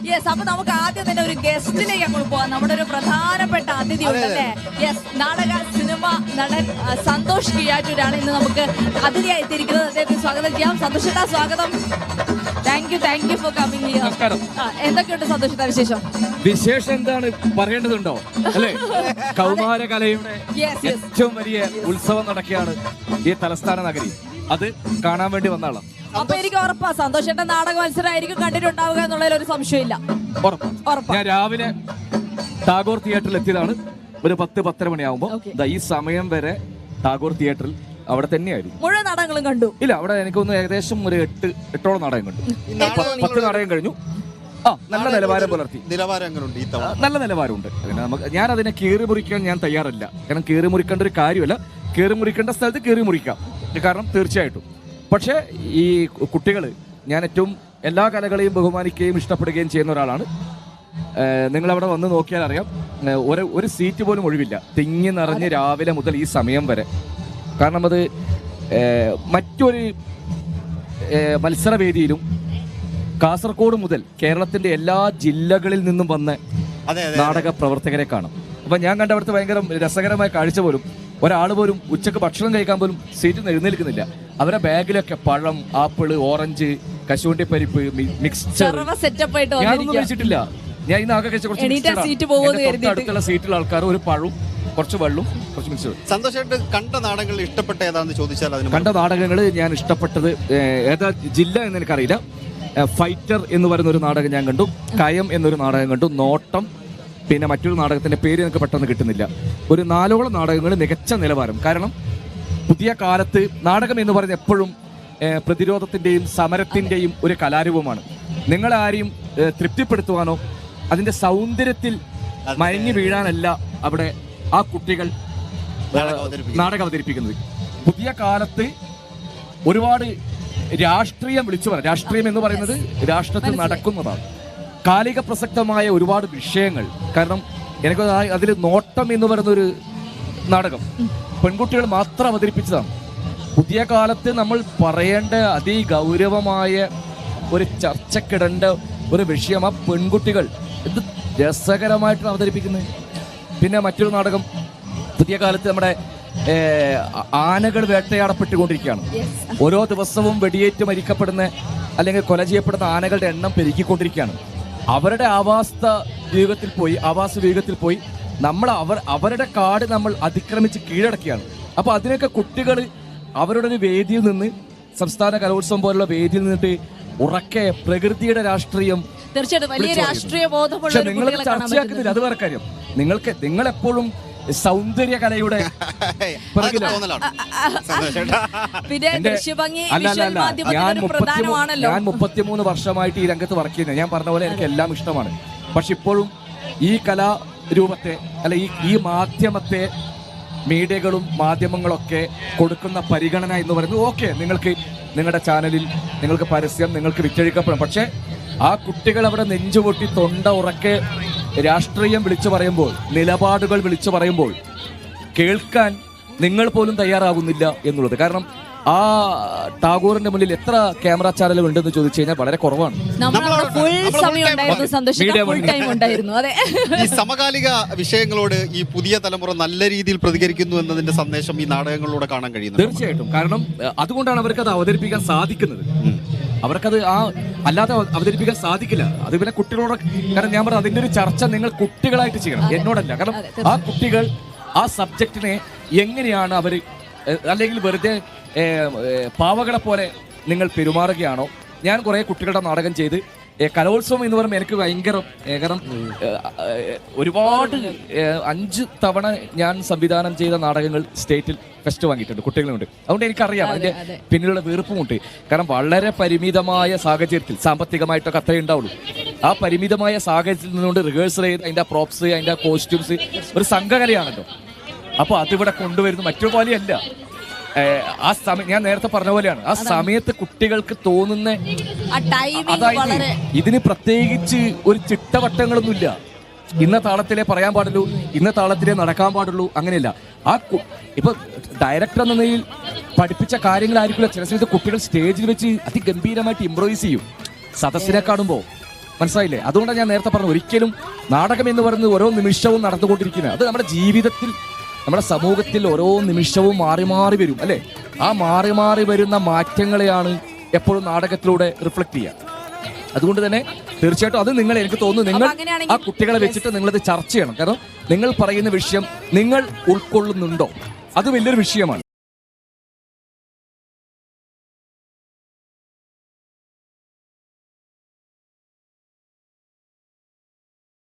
Yes, അപ്പൊ നമുക്ക് ആദ്യം തന്നെ ഒരു ഗസ്റ്റിലേക്ക് അങ്ങോട്ട് പോകാം. നമ്മുടെ ഒരു പ്രധാനപ്പെട്ട അതിഥി ഉണ്ടല്ലേ. യെസ്, നാടക സിനിമ നടൻ സന്തോഷ് കിഴാറ്റൂരാണ് ഇന്ന് നമുക്ക് അതിഥിയായി എത്തിയിരിക്കുന്നത്. അദ്ദേഹത്തെ സ്വാഗതം ചെയ്യാം. സന്തോഷേട്ടാ, സ്വാഗതം. Thank you for coming here. നമസ്കാരം. എന്തൊക്കെയുണ്ട് സന്തോഷേട്ടാ വിശേഷം? വിശേഷം എന്താണ് പറയേണ്ടതുണ്ടോ അല്ലേ? കൗമാരകലയുടെ ഏറ്റവും വലിയ ഉത്സവം നടക്കുകയാണ് ഈ തലസ്ഥാന നഗരി. അത് കാണാൻ വേണ്ടി വന്നാളാ. അപ്പൊ എനിക്ക് ഉറപ്പാ സന്തോഷേട്ടൻ നാടക മത്സരമായിരിക്കും കണ്ടിട്ടുണ്ടാവുക എന്നുള്ളതിൽ ഒരു സംശയമില്ല. ഉറപ്പാ. ഞാൻ രാവിലെ ടാഗോർ തിയേറ്ററിൽ എത്തിയതാണ്. ഒരു 10-10:30 മണിയാവുമ്പോ ഈ സമയം വരെ ടാഗോർ തിയേറ്ററിൽ അവിടെ തന്നെയായിരുന്നു. മുഴുവൻ നാടകങ്ങളും കണ്ടു? ഇല്ല, അവിടെ എനിക്കൊന്ന് ഏകദേശം ഒരു 8-8ഓളം നാടകം കണ്ടു. 10 നാടകം കഴിഞ്ഞു. നല്ല നിലവാരം പുലർത്തി. നല്ല നിലവാരമുണ്ട്. ഞാൻ അതിനെ കീറി മുറിക്കാൻ ഞാൻ തയ്യാറല്ല. കാരണം കീറി മുറിക്കേണ്ട ഒരു കാര്യമല്ല. കീറി മുറിക്കേണ്ട സ്ഥലത്ത് കീറി മുറിക്കാം. കാരണം തീർച്ചയായിട്ടും. പക്ഷേ ഈ കുട്ടികൾ, ഞാൻ ഏറ്റവും എല്ലാ കലകളെയും ബഹുമാനിക്കുകയും ഇഷ്ടപ്പെടുകയും ചെയ്യുന്ന ഒരാളാണ്. നിങ്ങളവിടെ വന്ന് നോക്കിയാൽ അറിയാം, ഒരു സീറ്റ് പോലും ഒഴിവില്ല. തിങ്ങി നിറഞ്ഞ് രാവിലെ മുതൽ ഈ സമയം വരെ. കാരണം അത് മറ്റൊരു മത്സരവേദിയിലും കാസർഗോഡ് മുതൽ കേരളത്തിന്റെ എല്ലാ ജില്ലകളിൽ നിന്നും വന്ന നാടക പ്രവർത്തകരെ കാണാം. അപ്പൊ ഞാൻ കണ്ട അവിടുത്തെ ഭയങ്കര രസകരമായ കാഴ്ച പോലും, ഒരാൾ പോലും ഉച്ചക്ക് ഭക്ഷണം കഴിക്കാൻ പോലും സീറ്റിൽ എഴുന്നേൽക്കുന്നില്ല. അവരുടെ ബാഗിലൊക്കെ പഴം, ആപ്പിള്, ഓറഞ്ച്, കശുവണ്ടി പരിപ്പ്, മിക്സ്ചർ. ഞാനൊന്നും കഴിച്ചിട്ടില്ല. ഞാൻ ഇന്ന് ആകെ കഴിച്ച കുറച്ച് അടുത്തുള്ള സീറ്റിലുള്ള ആൾക്കാർ ഒരു പഴവും കുറച്ച് വെള്ളവും കുറച്ച് മിക്സ്ചർ. സന്തോഷമായിട്ട് കണ്ട നാടകങ്ങൾ ഇഷ്ടപ്പെട്ട ഏതാന്ന് ചോദിച്ചാൽ കണ്ട നാടകങ്ങൾ ഞാൻ ഇഷ്ടപ്പെട്ടത് ഏതാ ജില്ല എന്ന് എനിക്കറിയില്ല. ഫൈറ്റർ എന്ന് പറയുന്ന ഒരു നാടകം ഞാൻ കണ്ടു. കയം എന്നൊരു നാടകം കണ്ടു. നോട്ടം, പിന്നെ മറ്റൊരു നാടകത്തിന്റെ പേര് എനിക്ക് പെട്ടെന്ന് കിട്ടുന്നില്ല. ഒരു 4ഓളം നാടകങ്ങൾ മികച്ച നിലവാരം. കാരണം പുതിയ കാലത്ത് നാടകം എന്ന് പറയുന്നത് എപ്പോഴും പ്രതിരോധത്തിന്റെയും സമരത്തിന്റെയും ഒരു കലാരൂപമാണ്. നിങ്ങളെ ആരെയും തൃപ്തിപ്പെടുത്തുവാനോ അതിന്റെ സൗന്ദര്യത്തിൽ മയങ്ങി വീഴാനല്ല അവിടെ ആ കുട്ടികൾ നാടകം അവതരിപ്പിക്കുന്നത്. പുതിയ കാലത്ത് ഒരുപാട് രാഷ്ട്രീയം വിളിച്ചു പറയാം. രാഷ്ട്രീയം എന്ന് പറയുന്നത് രാഷ്ട്രത്തിൽ നടക്കുന്നതാണ്. കാലിക പ്രസക്തമായ ഒരുപാട് വിഷയങ്ങൾ. കാരണം എനിക്ക് അതിൽ നോട്ടം എന്ന് പറയുന്നൊരു നാടകം പെൺകുട്ടികൾ മാത്രം അവതരിപ്പിച്ചതാണ്. പുതിയ കാലത്ത് നമ്മൾ പറയേണ്ട അതിഗൗരവമായ ഒരു ചർച്ചക്കിടേണ്ട ഒരു വിഷയം ആ പെൺകുട്ടികൾ ഇത് രസകരമായിട്ടാണ് അവതരിപ്പിക്കുന്നത്. പിന്നെ മറ്റൊരു നാടകം പുതിയ കാലത്ത് നമ്മുടെ ആനകൾ വേട്ടയാടപ്പെട്ടുകൊണ്ടിരിക്കുകയാണ്. ഓരോ ദിവസവും വെടിയേറ്റ് മരിക്കപ്പെടുന്ന അല്ലെങ്കിൽ കൊല ചെയ്യപ്പെടുന്ന ആനകളുടെ എണ്ണം പെരുകിക്കൊണ്ടിരിക്കുകയാണ്. അവരുടെ ആവാസ വ്യൂഹത്തിൽ പോയി നമ്മൾ അവരുടെ കാട് നമ്മൾ അതിക്രമിച്ച് കീഴടക്കുകയാണ്. അപ്പൊ അതിനൊക്കെ കുട്ടികൾ അവരുടെ ഒരു വേദിയിൽ നിന്ന്, സംസ്ഥാന കലോത്സവം പോലുള്ള വേദിയിൽ നിന്നിട്ട് ഉറക്കെ പ്രകൃതിയുടെ രാഷ്ട്രീയം നിങ്ങൾ ചർച്ചയാക്കുന്നില്ല. അത് വേറെ കാര്യം. നിങ്ങളെപ്പോഴും സൗന്ദര്യ കലയുടെ ഞാൻ 33 വർഷമായിട്ട് ഈ രംഗത്ത് വർക്ക് ചെയ്യുന്നത്. ഞാൻ പറഞ്ഞ പോലെ എനിക്ക് എല്ലാം ഇഷ്ടമാണ്. പക്ഷെ ഇപ്പോഴും ഈ കലാരൂപത്തെ അല്ല ഈ മാധ്യമത്തെ, മീഡിയകളും മാധ്യമങ്ങളൊക്കെ കൊടുക്കുന്ന പരിഗണന എന്ന് പറയുന്നത്, ഓക്കെ, നിങ്ങൾക്ക് നിങ്ങളുടെ ചാനലിൽ നിങ്ങൾക്ക് പരസ്യം, നിങ്ങൾക്ക് വിറ്റഴിക്കപ്പെടും. പക്ഷെ ആ കുട്ടികൾ അവിടെ നെഞ്ചുപൊട്ടി തൊണ്ട ഉറക്കെ രാഷ്ട്രീയം വിളിച്ചു പറയുമ്പോൾ, നിലപാടുകൾ വിളിച്ചു പറയുമ്പോൾ കേൾക്കാൻ നിങ്ങൾ പോലും തയ്യാറാകുന്നില്ല എന്നുള്ളത്. കാരണം ആ ടാഗോറിന്റെ മുന്നിൽ എത്ര ക്യാമറ ചാനലുകൾ ഉണ്ടെന്ന് ചോദിച്ചു കഴിഞ്ഞാൽ വളരെ കുറവാണ്. ഈ സമകാലിക വിഷയങ്ങളോട് ഈ പുതിയ തലമുറ നല്ല രീതിയിൽ പ്രതികരിക്കുന്നു എന്നതിന്റെ സന്ദേശം ഈ നാടകങ്ങളിലൂടെ കാണാൻ കഴിയുന്നു. തീർച്ചയായിട്ടും. കാരണം അതുകൊണ്ടാണ് അവർക്ക് അത് അവതരിപ്പിക്കാൻ സാധിക്കുന്നത്. അവർക്കത് അല്ലാതെ അവതരിപ്പിക്കാൻ സാധിക്കില്ല. അത് പിന്നെ കുട്ടികളോട്, കാരണം ഞാൻ പറഞ്ഞത് അതിന്റെ ഒരു ചർച്ച നിങ്ങൾ കുട്ടികളായിട്ട് ചെയ്യണം, എന്നോടല്ല. കാരണം ആ കുട്ടികൾ ആ സബ്ജക്റ്റിനെ എങ്ങനെയാണ് അവർ, അല്ലെങ്കിൽ വെറുതെ പാവകളെ പോലെ നിങ്ങൾ പെരുമാറുകയാണോ? ഞാൻ കുറെ കുട്ടികളുടെ നാടകം ചെയ്ത് കലോത്സവം എന്ന് പറയുമ്പോൾ എനിക്ക് ഭയങ്കര, കാരണം ഒരുപാട് 5 തവണ ഞാൻ സംവിധാനം ചെയ്ത നാടകങ്ങൾ സ്റ്റേറ്റിൽ ഫെസ്റ്റ് വാങ്ങിയിട്ടുണ്ട്, കുട്ടികളുണ്ട്. അതുകൊണ്ട് എനിക്കറിയാം അതിന്റെ പിന്നിലുള്ള വീർപ്പുമുണ്ട്. കാരണം വളരെ പരിമിതമായ സാഹചര്യത്തിൽ, സാമ്പത്തികമായിട്ടൊക്കെ അത്രേ ഉണ്ടാവുള്ളൂ. ആ പരിമിതമായ സാഹചര്യത്തിൽ നിന്നുകൊണ്ട് റിഹേഴ്സൽ ചെയ്ത് അതിന്റെ പ്രോപ്സ്, അതിന്റെ കോസ്റ്റ്യൂംസ് ഒരു സംഘകലയാണല്ലോ. അപ്പോൾ അതിവിടെ കൊണ്ടുവരുന്നു. മറ്റൊരു പോലെയല്ല. ആ സമയം ഞാൻ നേരത്തെ പറഞ്ഞ പോലെയാണ്. ആ സമയത്ത് കുട്ടികൾക്ക് തോന്നുന്ന, അതായത് ഇതിന് പ്രത്യേകിച്ച് ഒരു ചിട്ടവട്ടങ്ങളൊന്നുമില്ല. ഇന്ന താളത്തിലേ പറയാൻ പാടുള്ളൂ, ഇന്ന താളത്തിലേ നടക്കാൻ പാടുള്ളൂ, അങ്ങനെയല്ല. ഇപ്പൊ ഡയറക്ടർ എന്ന നിലയിൽ പഠിപ്പിച്ച കാര്യങ്ങളായിരിക്കില്ല ചില സമയത്ത് കുട്ടികൾ സ്റ്റേജിൽ വെച്ച് അതിഗംഭീരമായിട്ട് ഇംപ്രൂവൈസ് ചെയ്യും. സദസ്സിനെ കാണുമ്പോൾ മനസ്സിലായില്ലേ? അതുകൊണ്ടാണ് ഞാൻ നേരത്തെ പറഞ്ഞത്, ഒരിക്കലും നാടകം എന്ന് പറയുന്നത് ഓരോ നിമിഷവും നടന്നുകൊണ്ടിരിക്കുന്നത്. അത് നമ്മുടെ ജീവിതത്തിൽ, നമ്മുടെ സമൂഹത്തിൽ ഓരോ നിമിഷവും മാറി മാറി വരും അല്ലേ? ആ മാറി മാറി വരുന്ന മാറ്റങ്ങളെയാണ് എപ്പോഴും നാടകത്തിലൂടെ റിഫ്ലക്ട് ചെയ്യുക. അതുകൊണ്ട് തന്നെ തീർച്ചയായിട്ടും അത് നിങ്ങൾ, എനിക്ക് തോന്നുന്നു നിങ്ങൾ ആ കുട്ടികളെ വെച്ചിട്ട് നിങ്ങളത് ചർച്ച ചെയ്യണം. കാരണം നിങ്ങൾ പറയുന്ന വിഷയം നിങ്ങൾ ഉൾക്കൊള്ളുന്നുണ്ടോ, അത് വലിയൊരു വിഷയമാണ്.